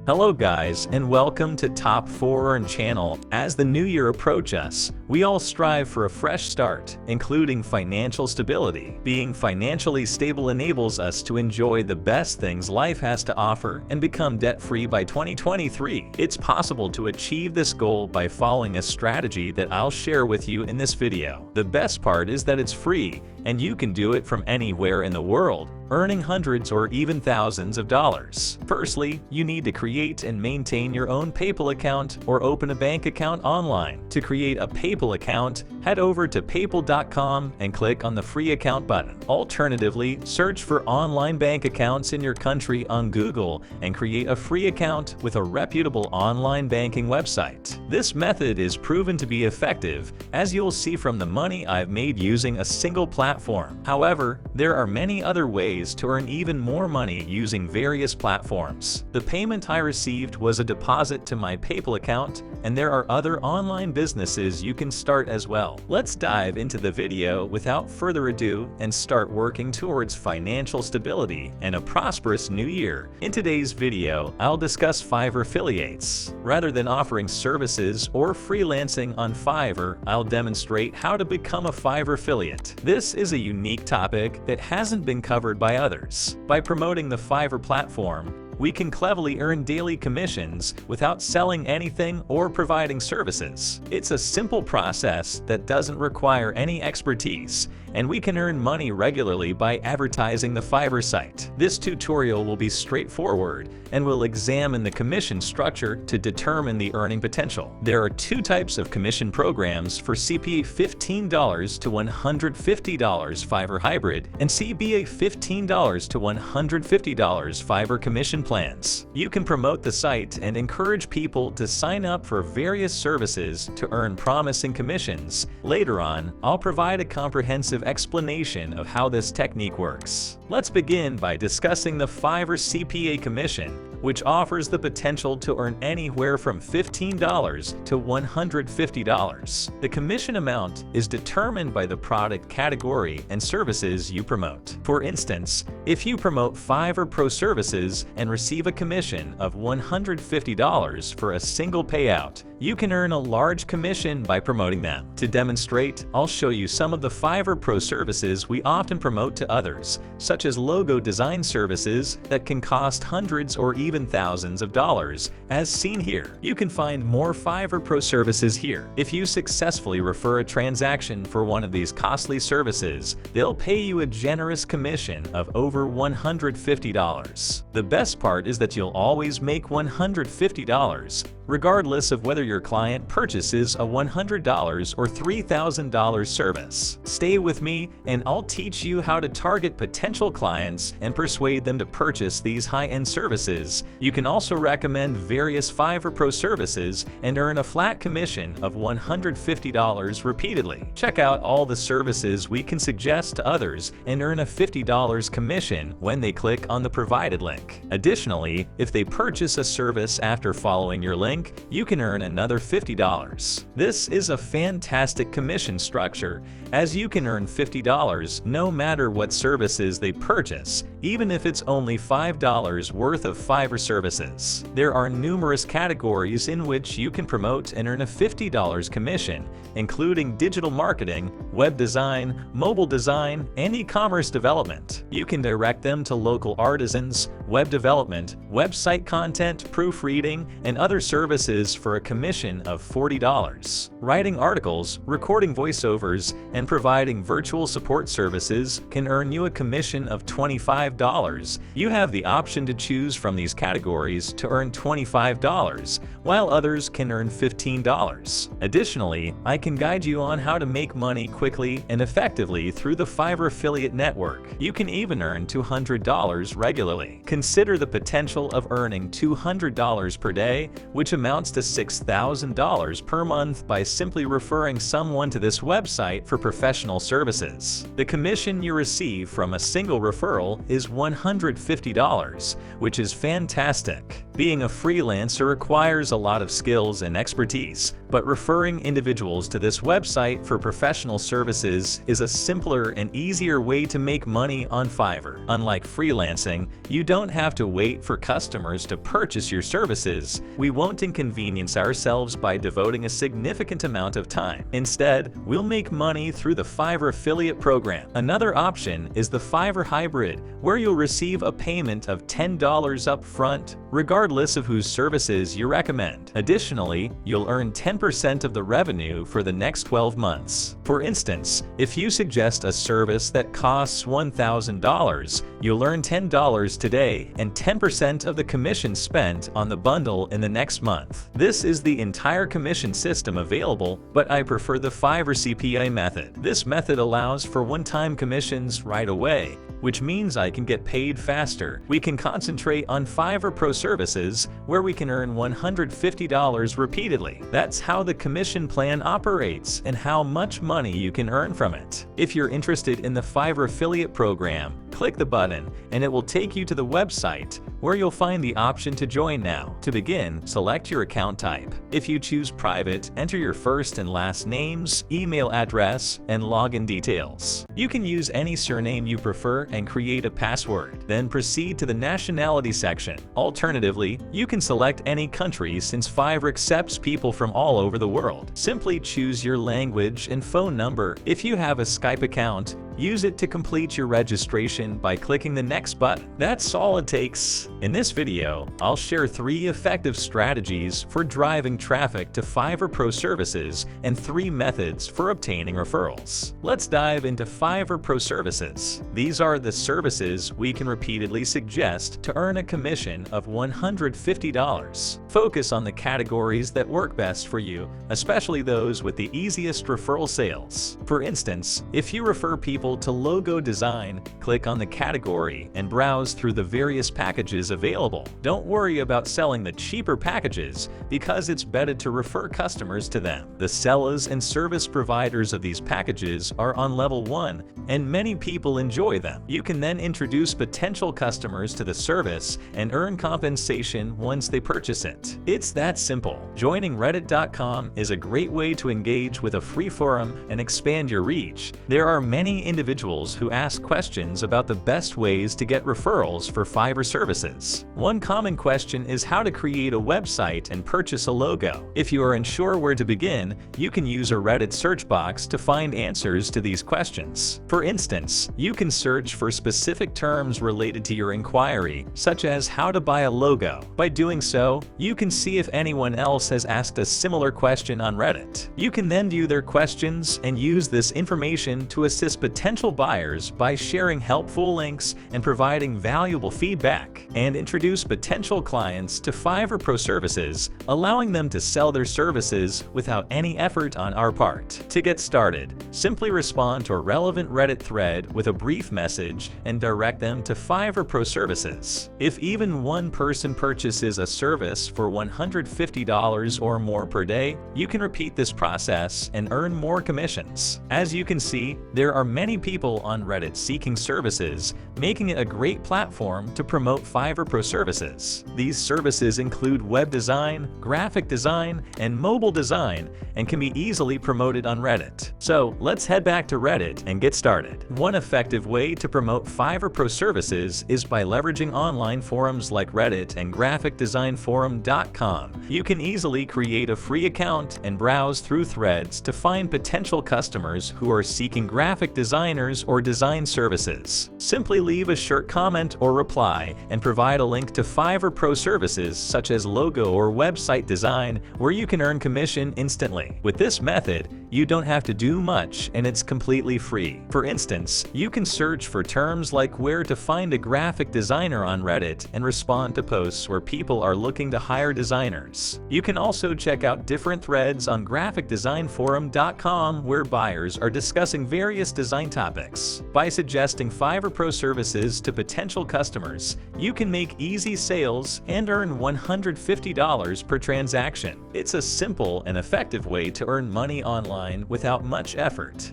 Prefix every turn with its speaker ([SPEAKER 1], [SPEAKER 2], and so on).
[SPEAKER 1] Hello guys, and welcome to Top 4 Earn channel. As the new year approaches, we all strive for a fresh start, including financial stability. Being financially stable enables us to enjoy the best things life has to offer and become debt-free by 2023. It's possible to achieve this goal by following a strategy that I'll share with you in this video. The best part is that it's free, and you can do it from anywhere in the world, earning hundreds or even thousands of dollars. Firstly, you need to create and maintain your own PayPal account or open a bank account online. To create a PayPal account, head over to paypal.com and click on the free account button. Alternatively, search for online bank accounts in your country on Google and create a free account with a reputable online banking website. This method is proven to be effective, as you'll see from the money I've made using a single platform. However, there are many other ways to earn even more money using various platforms. The payment I received was a deposit to my PayPal account, and there are other online businesses you can start as well. Let's dive into the video without further ado and start working towards financial stability and a prosperous new year. In today's video, I'll discuss Fiverr affiliates. Rather than offering services or freelancing on Fiverr, I'll demonstrate how to become a Fiverr affiliate. This is a unique topic that hasn't been covered by others. By promoting the Fiverr platform, we can cleverly earn daily commissions without selling anything or providing services. It's a simple process that doesn't require any expertise, and we can earn money regularly by advertising the Fiverr site. This tutorial will be straightforward and will examine the commission structure to determine the earning potential. There are two types of commission programs for CPA $15 to $150 Fiverr Hybrid and CPA $15 to $150 Fiverr commission plans. You can promote the site and encourage people to sign up for various services to earn promising commissions. Later on, I'll provide a comprehensive explanation of how this technique works. Let's begin by discussing the Fiverr CPA commission, which offers the potential to earn anywhere from $15 to $150. The commission amount is determined by the product category and services you promote. For instance, if you promote Fiverr Pro services and receive a commission of $150 for a single payout, you can earn a large commission by promoting them. To demonstrate, I'll show you some of the Fiverr Pro services we often promote to others, such as logo design services that can cost hundreds or even thousands of dollars, as seen here. You can find more Fiverr Pro services here. If you successfully refer a transaction for one of these costly services, they'll pay you a generous commission of over $150. The best part is that you'll always make $150, regardless of whether your client purchases a $100 or $3,000 service. Stay with me and I'll teach you how to target potential clients and persuade them to purchase these high-end services. You can also recommend various Fiverr Pro services and earn a flat commission of $150 repeatedly. Check out all the services we can suggest to others and earn a $50 commission when they click on the provided link. Additionally, if they purchase a service after following your link, you can earn another $50. This is a fantastic commission structure, as you can earn $50 no matter what services they purchase, even if it's only $5 worth of Fiverr services. There are numerous categories in which you can promote and earn a $50 commission, including digital marketing, web design, mobile design, and e-commerce development. You can direct them to local artisans, web development, website content, proofreading, and other services for a commission of $40. Writing articles, recording voiceovers, and providing virtual support services can earn you a commission of $25. You have the option to choose from these categories to earn $25, while others can earn $15. Additionally, I can guide you on how to make money quickly and effectively through the Fiverr affiliate network. You can even earn $200 regularly. Consider the potential of earning $200 per day, which amounts to $6,000 per month by simply referring someone to this website for professional services. The commission you receive from a single referral is $150, which is fantastic. Being a freelancer requires a lot of skills and expertise, but referring individuals to this website for professional services is a simpler and easier way to make money on Fiverr. Unlike freelancing, you don't have to wait for customers to purchase your services. We won't inconvenience ourselves by devoting a significant amount of time. Instead, we'll make money through the Fiverr affiliate program. Another option is the Fiverr hybrid, where you'll receive a payment of $10 up front, regardless of whose services you recommend. Additionally, you'll earn 10% of the revenue for the next 12 months. For instance, if you suggest a service that costs $1,000, you'll earn $10 today and 10% of the commission spent on the bundle in the next month. This is the entire commission system available, but I prefer the Fiverr CPA method. This method allows for one-time commissions right away, which means I can get paid faster. We can concentrate on Fiverr Pro services, where we can earn $150 repeatedly. That's how the commission plan operates and how much money you can earn from it. If you're interested in the Fiverr affiliate program, click the button and it will take you to the website, where you'll find the option to join now. To begin, select your account type. If you choose private, enter your first and last names, email address, and login details. You can use any surname you prefer and create a password. Then proceed to the nationality section. Alternatively, you can select any country since Fiverr accepts people from all over the world. Simply choose your language and phone number. If you have a Skype account, use it to complete your registration by clicking the next button. That's all it takes. In this video, I'll share 3 effective strategies for driving traffic to Fiverr Pro services and 3 methods for obtaining referrals. Let's dive into Fiverr Pro services. These are the services we can repeatedly suggest to earn a commission of $150. Focus on the categories that work best for you, especially those with the easiest referral sales. For instance, if you refer people to logo design, click on the category and browse through the various packages available. Don't worry about selling the cheaper packages, because it's better to refer customers to them. The sellers and service providers of these packages are on level 1, and many people enjoy them. You can then introduce potential customers to the service and earn compensation once they purchase it. It's that simple. Joining Reddit.com is a great way to engage with a free forum and expand your reach. There are many individuals who ask questions about the best ways to get referrals for Fiverr services. One common question is how to create a website and purchase a logo. If you are unsure where to begin, you can use a Reddit search box to find answers to these questions. For instance, you can search for specific terms related to your inquiry, such as how to buy a logo. By doing so, you can see if anyone else has asked a similar question on Reddit. You can then view their questions and use this information to assist potential buyers by sharing helpful links and providing valuable feedback, and introduce potential clients to Fiverr Pro services, allowing them to sell their services without any effort on our part. To get started, simply respond to a relevant Reddit thread with a brief message and direct them to Fiverr Pro services. If even one person purchases a service for $150 or more per day, you can repeat this process and earn more commissions. As you can see, there are many people on Reddit seeking services, making it a great platform to promote Fiverr Pro services. These services include web design, graphic design, and mobile design, and can be easily promoted on Reddit. So let's head back to Reddit and get started. One effective way to promote Fiverr Pro services is by leveraging online forums like Reddit and graphicdesignforum.com. You can easily create a free account and browse through threads to find potential customers who are seeking graphic designers or design services. Simply leave a short comment or reply and provide a link to Fiverr Pro services such as logo or website design, where you can earn commission instantly. With this method, you don't have to do much and it's completely free. For instance, you can search for terms like where to find a graphic designer on Reddit and respond to posts where people are looking to hire designers. You can also check out different threads on graphicdesignforum.com where buyers are discussing various design topics. By suggesting Fiverr Pro services to potential customers, you can make easy sales and earn $150 per transaction. It's a simple and effective way to earn money online without much effort.